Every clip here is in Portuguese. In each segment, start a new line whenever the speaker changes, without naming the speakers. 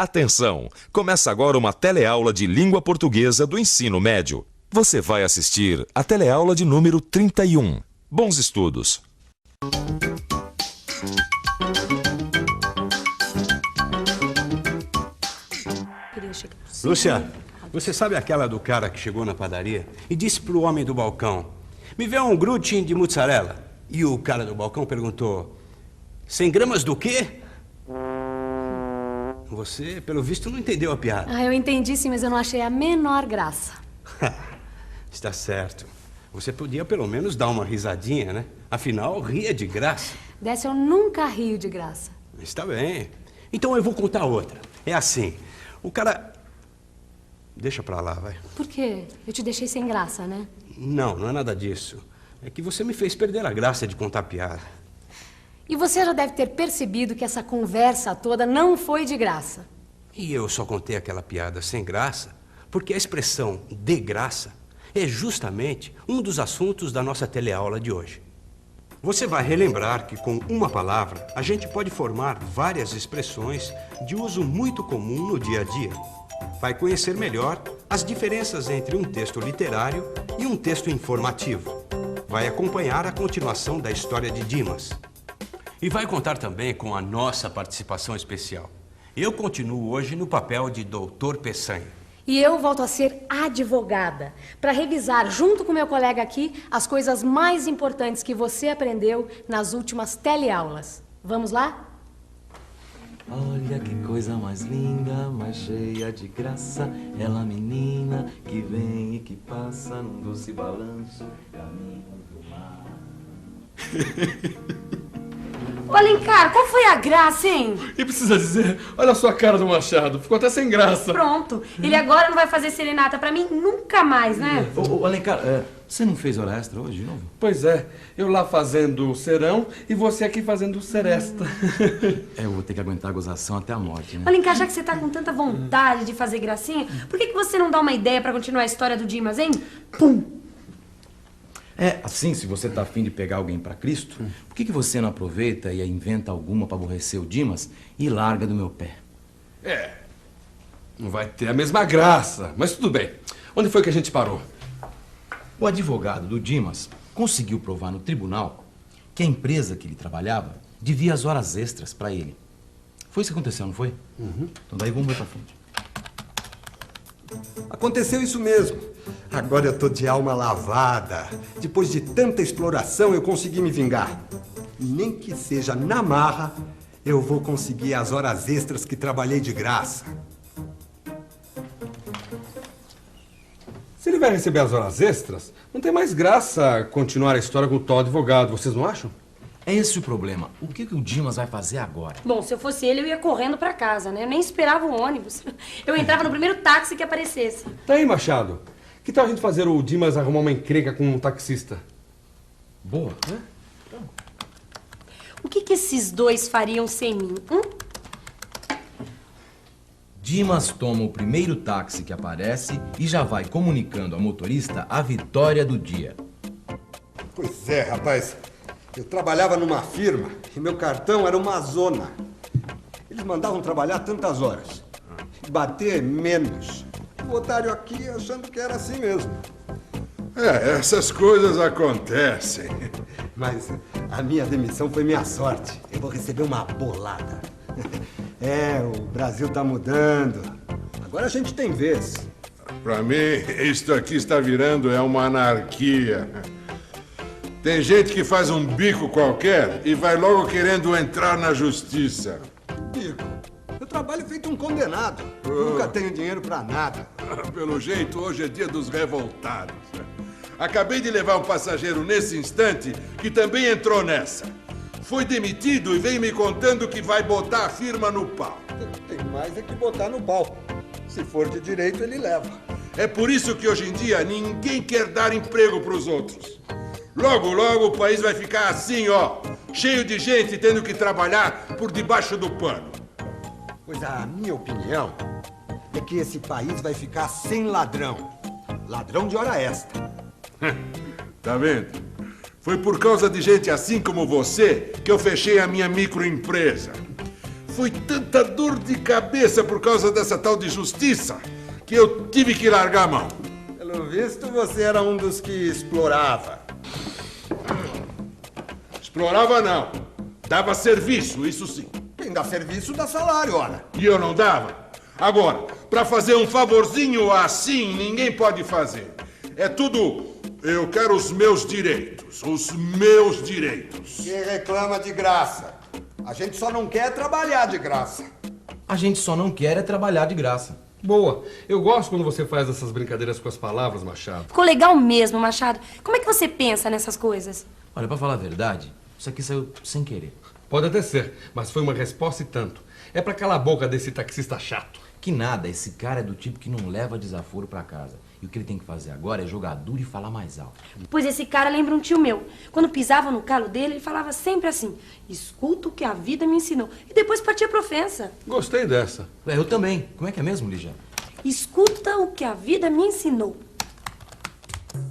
Atenção! Começa agora uma teleaula de língua portuguesa do ensino médio. Você vai assistir a teleaula de número 31. Bons estudos!
Lúcia, você sabe aquela do cara que chegou na padaria e disse pro homem do balcão: me vê um grutin de mussarela? E o cara do balcão perguntou: 100 gramas do quê? Você, pelo visto, não entendeu a piada.
Eu entendi sim, mas eu não achei a menor graça.
Está certo. Você podia pelo menos dar uma risadinha, né? Afinal, ria de graça.
Dessa eu nunca rio de graça.
Está bem. Então eu vou contar outra. É assim, o cara... Deixa pra lá, vai.
Por quê? Eu te deixei sem graça, né?
Não, não é nada disso. É que você me fez perder a graça de contar piada.
E você já deve ter percebido que essa conversa toda não foi de graça.
E eu só contei aquela piada sem graça porque a expressão de graça é justamente um dos assuntos da nossa teleaula de hoje. Você vai relembrar que com uma palavra a gente pode formar várias expressões de uso muito comum no dia a dia. Vai conhecer melhor as diferenças entre um texto literário e um texto informativo. Vai acompanhar a continuação da história de Dimas. E vai contar também com a nossa participação especial. Eu continuo hoje no papel de Doutor Peçanha.
E eu volto a ser advogada, para revisar, junto com meu colega aqui, as coisas mais importantes que você aprendeu nas últimas teleaulas. Vamos lá?
Olha que coisa mais linda, mais cheia de graça. Ela menina que vem e que passa num doce balanço, caminho do mar.
Ô, Alencar, qual foi a graça, hein?
E precisa dizer, olha a sua cara do Machado, ficou até sem graça.
Pronto, ele agora não vai fazer serenata pra mim nunca mais, né?
Ô, Alencar, você não fez hora extra hoje de novo?
Pois é, eu lá fazendo o serão e você aqui fazendo o seresta.
Eu vou ter que aguentar a gozação até a morte, né?
Alencar, já que você tá com tanta vontade de fazer gracinha, por que você não dá uma ideia pra continuar a história do Dimas, hein? Pum!
Assim, se você tá afim de pegar alguém pra Cristo, por que você não aproveita e inventa alguma pra aborrecer o Dimas e larga do meu pé?
Não vai ter a mesma graça, mas tudo bem. Onde foi que a gente parou?
O advogado do Dimas conseguiu provar no tribunal que a empresa que ele trabalhava devia as horas extras pra ele. Foi isso que aconteceu, não foi? Então daí vamos ver pra frente.
Aconteceu isso mesmo. Agora eu tô de alma lavada. Depois de tanta exploração, eu consegui me vingar. E nem que seja na marra, eu vou conseguir as horas extras que trabalhei de graça.
Se ele vai receber as horas extras, não tem mais graça continuar a história com o tal advogado, vocês não acham?
É esse o problema. O que o Dimas vai fazer agora?
Bom, se eu fosse ele, eu ia correndo pra casa, né? Eu nem esperava o ônibus. Eu entrava no primeiro táxi que aparecesse.
Tá aí, Machado. Que tal a gente fazer o Dimas arrumar uma encrenca com um taxista?
Boa.
O que esses dois fariam sem mim?
Dimas toma o primeiro táxi que aparece e já vai comunicando ao motorista a vitória do dia.
Pois é, rapaz. Eu trabalhava numa firma e meu cartão era uma zona. Eles mandavam trabalhar tantas horas. E bater menos. O otário aqui achando que era assim mesmo.
Essas coisas acontecem.
Mas a minha demissão foi minha sorte. Eu vou receber uma bolada. O Brasil tá mudando. Agora a gente tem vez.
Pra mim, isto aqui está virando uma anarquia. Tem gente que faz um bico qualquer e vai logo querendo entrar na justiça.
Bico, eu trabalho feito um condenado. Nunca tenho dinheiro pra nada.
Pelo jeito, hoje é dia dos revoltados. Acabei de levar um passageiro nesse instante que também entrou nessa. Foi demitido e veio me contando que vai botar a firma no pau.
Tem mais é que botar no pau. Se for de direito, ele leva.
É por isso que hoje em dia ninguém quer dar emprego pros outros. Logo, logo o país vai ficar assim, ó, cheio de gente tendo que trabalhar por debaixo do pano.
Pois a minha opinião é que esse país vai ficar sem ladrão. Ladrão de hora extra.
Tá vendo? Foi por causa de gente assim como você que eu fechei a minha microempresa. Foi tanta dor de cabeça por causa dessa tal de justiça que eu tive que largar a mão.
Pelo visto, você era um dos que explorava.
Explorava não. Dava serviço, isso sim.
Quem dá serviço dá salário, ora.
E eu não dava. Agora, para fazer um favorzinho assim, ninguém pode fazer. É tudo... Eu quero os meus direitos. Os meus direitos.
Quem reclama de graça? A gente só não quer trabalhar de graça.
A gente só não quer é trabalhar de graça.
Boa. Eu gosto quando você faz essas brincadeiras com as palavras, Machado.
Ficou legal mesmo, Machado. Como é que você pensa nessas coisas?
Olha, pra falar a verdade, isso aqui saiu sem querer.
Pode até ser, mas foi uma resposta e tanto. É pra calar a boca desse taxista chato.
Que nada, esse cara é do tipo que não leva desaforo pra casa. E o que ele tem que fazer agora é jogar duro e falar mais alto.
Pois esse cara lembra um tio meu. Quando pisava no calo dele, ele falava sempre assim: escuta o que a vida me ensinou. E depois partia pra ofensa.
Gostei dessa.
Eu também. Como é que é mesmo, Lígia?
Escuta o que a vida me ensinou.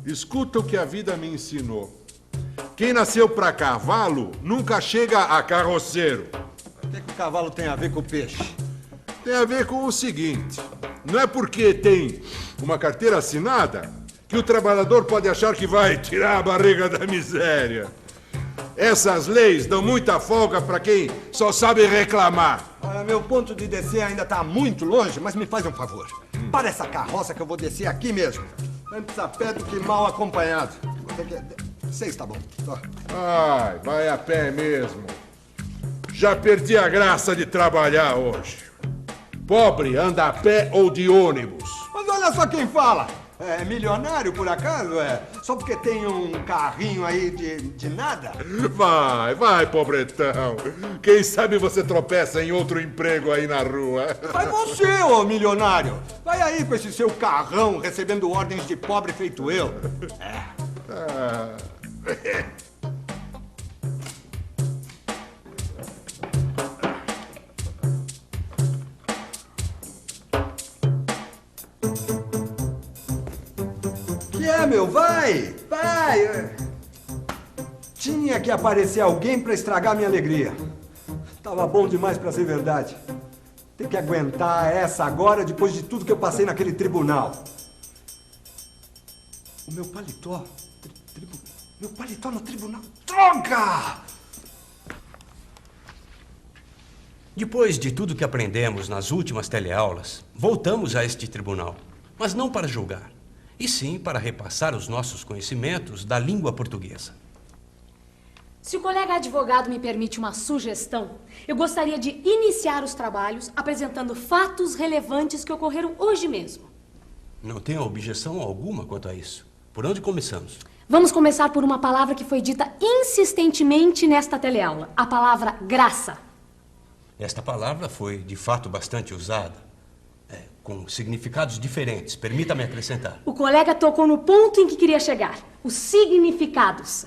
Escuta o que a vida me ensinou. Quem nasceu pra cavalo nunca chega a carroceiro.
O que o cavalo tem a ver com o peixe?
Tem a ver com o seguinte: não é porque tem uma carteira assinada que o trabalhador pode achar que vai tirar a barriga da miséria. Essas leis dão muita folga para quem só sabe reclamar.
Olha, meu ponto de descer ainda tá muito longe, mas me faz um favor. Para essa carroça que eu vou descer aqui mesmo. Antes a pé do que mal acompanhado. Você está bom.
Ai, vai a pé mesmo. Já perdi a graça de trabalhar hoje. Pobre anda a pé ou de ônibus.
Mas olha só quem fala. É milionário, por acaso? Só porque tem um carrinho aí de nada?
Vai, pobretão. Quem sabe você tropeça em outro emprego aí na rua.
Vai você, ô milionário. Vai aí com esse seu carrão, recebendo ordens de pobre feito eu. Meu, vai! Tinha que aparecer alguém pra estragar minha alegria. Tava bom demais pra ser verdade. Tem que aguentar essa agora, depois de tudo que eu passei naquele tribunal. O meu paletó... Meu paletó no tribunal... Droga!
Depois de tudo que aprendemos nas últimas teleaulas, voltamos a este tribunal, mas não para julgar, e sim para repassar os nossos conhecimentos da língua portuguesa.
Se o colega advogado me permite uma sugestão, eu gostaria de iniciar os trabalhos apresentando fatos relevantes que ocorreram hoje mesmo.
Não tenho objeção alguma quanto a isso. Por onde começamos?
Vamos começar por uma palavra que foi dita insistentemente nesta teleaula, a palavra graça.
Esta palavra foi, de fato, bastante usada. Com significados diferentes. Permita-me acrescentar.
O colega tocou no ponto em que queria chegar. Os significados.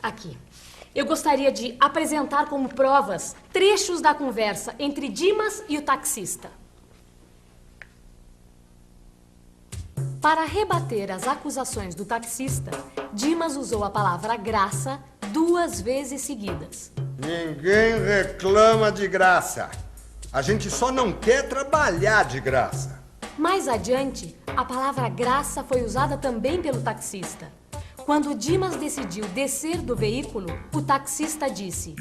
Aqui. Eu gostaria de apresentar como provas trechos da conversa entre Dimas e o taxista. Para rebater as acusações do taxista, Dimas usou a palavra graça 2 vezes seguidas.
Ninguém reclama de graça. A gente só não quer trabalhar de graça.
Mais adiante, a palavra graça foi usada também pelo taxista. Quando Dimas decidiu descer do veículo, o taxista disse: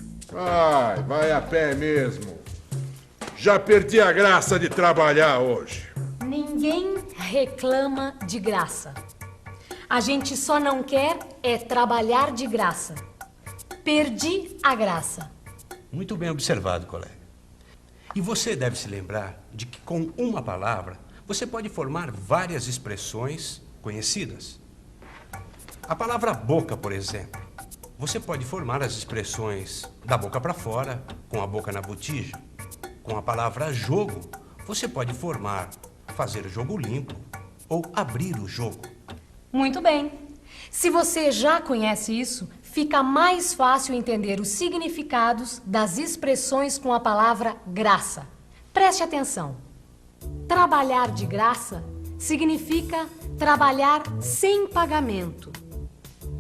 Vai a pé mesmo. Já perdi a graça de trabalhar hoje.
Ninguém reclama de graça. A gente só não quer é trabalhar de graça. Perdi a graça.
Muito bem observado, colega. E você deve se lembrar de que com uma palavra você pode formar várias expressões conhecidas. A palavra boca, por exemplo. Você pode formar as expressões da boca para fora, com a boca na botija. Com a palavra jogo, você pode formar fazer jogo limpo ou abrir o jogo.
Muito bem. Se você já conhece isso, fica mais fácil entender os significados das expressões com a palavra graça. Preste atenção. Trabalhar de graça significa trabalhar sem pagamento.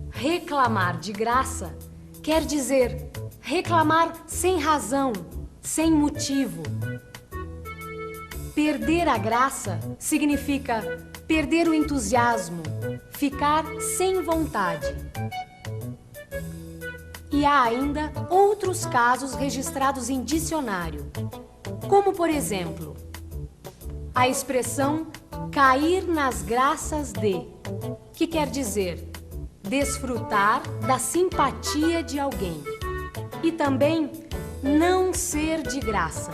Reclamar de graça quer dizer reclamar sem razão, sem motivo. Perder a graça significa perder o entusiasmo, ficar sem vontade. E há ainda outros casos registrados em dicionário, como, por exemplo, a expressão cair nas graças de, que quer dizer desfrutar da simpatia de alguém. E também não ser de graça,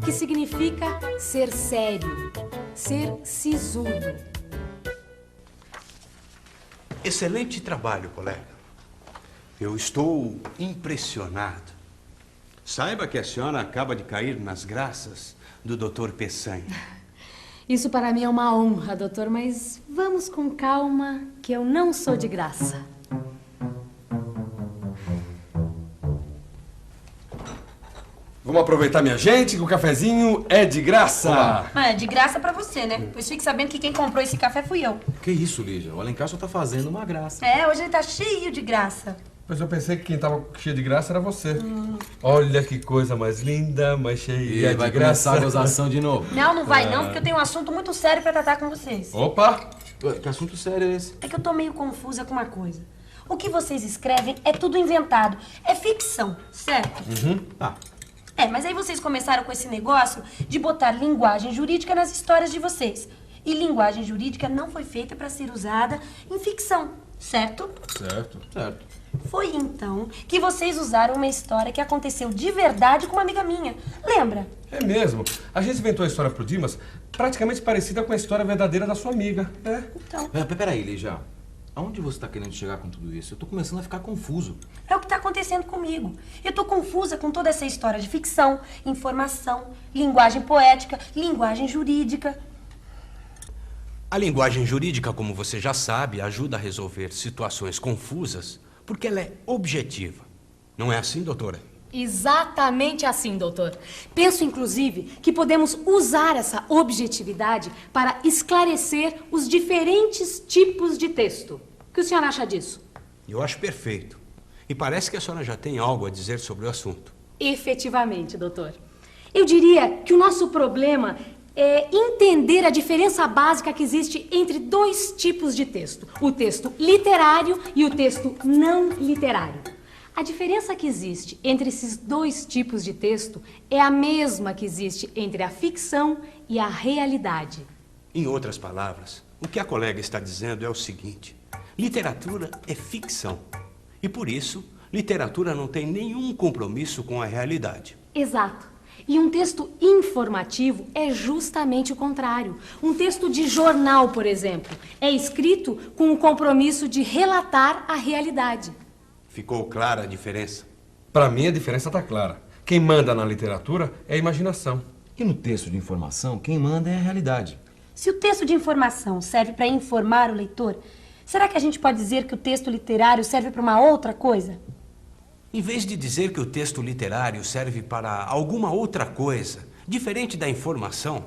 que significa ser sério, ser sisudo.
Excelente trabalho, colega. Eu estou impressionado. Saiba que a senhora acaba de cair nas graças do Dr. Peçanha.
Isso para mim é uma honra, doutor, mas vamos com calma, que eu não sou de graça.
Vamos aproveitar, minha gente, que o cafezinho é de graça.
É de graça pra você, né? Pois fique sabendo que quem comprou esse café fui eu.
Que isso, Lígia? O Alencar só tá fazendo uma graça.
É, hoje ele tá cheio de graça.
Mas eu pensei que quem tava cheio de graça era você. Olha que coisa mais linda, mais cheia de
vai
graça.
começar a gozação de novo.
Não vai não, porque eu tenho um assunto muito sério pra tratar com vocês.
Opa!
Que assunto sério é esse?
É que eu tô meio confusa com uma coisa. O que vocês escrevem é tudo inventado. É ficção, certo?
Ah,
Mas aí vocês começaram com esse negócio de botar linguagem jurídica nas histórias de vocês. E linguagem jurídica não foi feita pra ser usada em ficção, certo?
certo.
Foi então que vocês usaram uma história que aconteceu de verdade com uma amiga minha. Lembra?
É mesmo. A gente inventou a história pro Dimas praticamente parecida com a história verdadeira da sua amiga.
Então,
Peraí, Lígia. Aonde você tá querendo chegar com tudo isso? Eu tô começando a ficar confuso.
é o que tá acontecendo comigo. Eu tô confusa com toda essa história de ficção, informação, linguagem poética, linguagem jurídica.
A linguagem jurídica, como você já sabe, ajuda a resolver situações confusas porque ela é objetiva. Não é assim, doutora?
Exatamente assim, doutor. Penso, inclusive, que podemos usar essa objetividade para esclarecer os diferentes tipos de texto. O que o senhor acha disso?
Eu acho perfeito. E parece que a senhora já tem algo a dizer sobre o assunto.
Efetivamente, doutor. Eu diria que o nosso problema é entender a diferença básica que existe entre dois tipos de texto. O texto literário e o texto não literário. A diferença que existe entre esses dois tipos de texto é a mesma que existe entre a ficção e a realidade.
Em outras palavras, o que a colega está dizendo é o seguinte: literatura é ficção. E por isso, literatura não tem nenhum compromisso com a realidade.
Exato. E um texto informativo é justamente o contrário. Um texto de jornal, por exemplo, é escrito com o compromisso de relatar a realidade.
Ficou clara a diferença?
Para mim, a diferença tá clara. Quem manda na literatura é a imaginação.
E no texto de informação, quem manda é a realidade.
Se o texto de informação serve para informar o leitor, será que a gente pode dizer que o texto literário serve para uma outra coisa?
Em vez de dizer que o texto literário serve para alguma outra coisa, diferente da informação,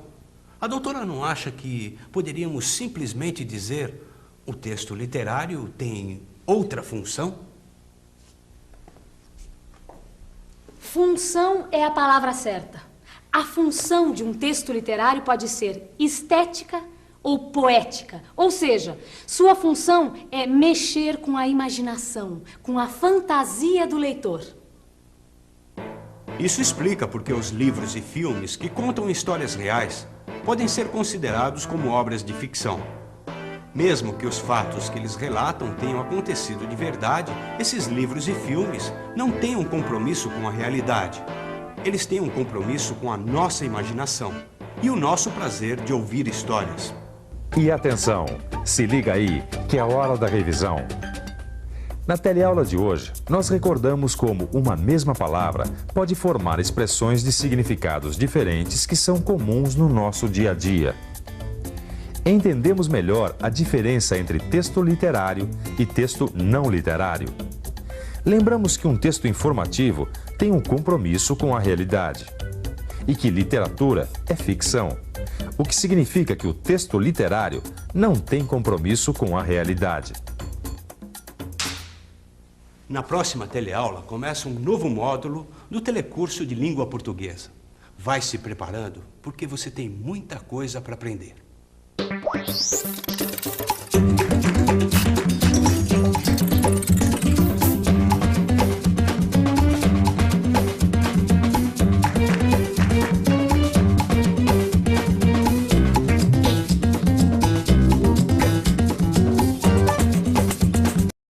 a doutora não acha que poderíamos simplesmente dizer o texto literário tem outra função?
Função é a palavra certa. A função de um texto literário pode ser estética ou poética. Ou seja, sua função é mexer com a imaginação, com a fantasia do leitor.
Isso explica porque os livros e filmes que contam histórias reais podem ser considerados como obras de ficção. Mesmo que os fatos que eles relatam tenham acontecido de verdade, esses livros e filmes não têm um compromisso com a realidade. Eles têm um compromisso com a nossa imaginação e o nosso prazer de ouvir histórias.
E atenção, se liga aí, que é a hora da revisão. Na teleaula de hoje, nós recordamos como uma mesma palavra pode formar expressões de significados diferentes que são comuns no nosso dia a dia. Entendemos melhor a diferença entre texto literário e texto não literário. Lembramos que um texto informativo tem um compromisso com a realidade e que literatura é ficção, o que significa que o texto literário não tem compromisso com a realidade.
Na próxima teleaula começa um novo módulo do telecurso de língua portuguesa. Vai se preparando, porque você tem muita coisa para aprender.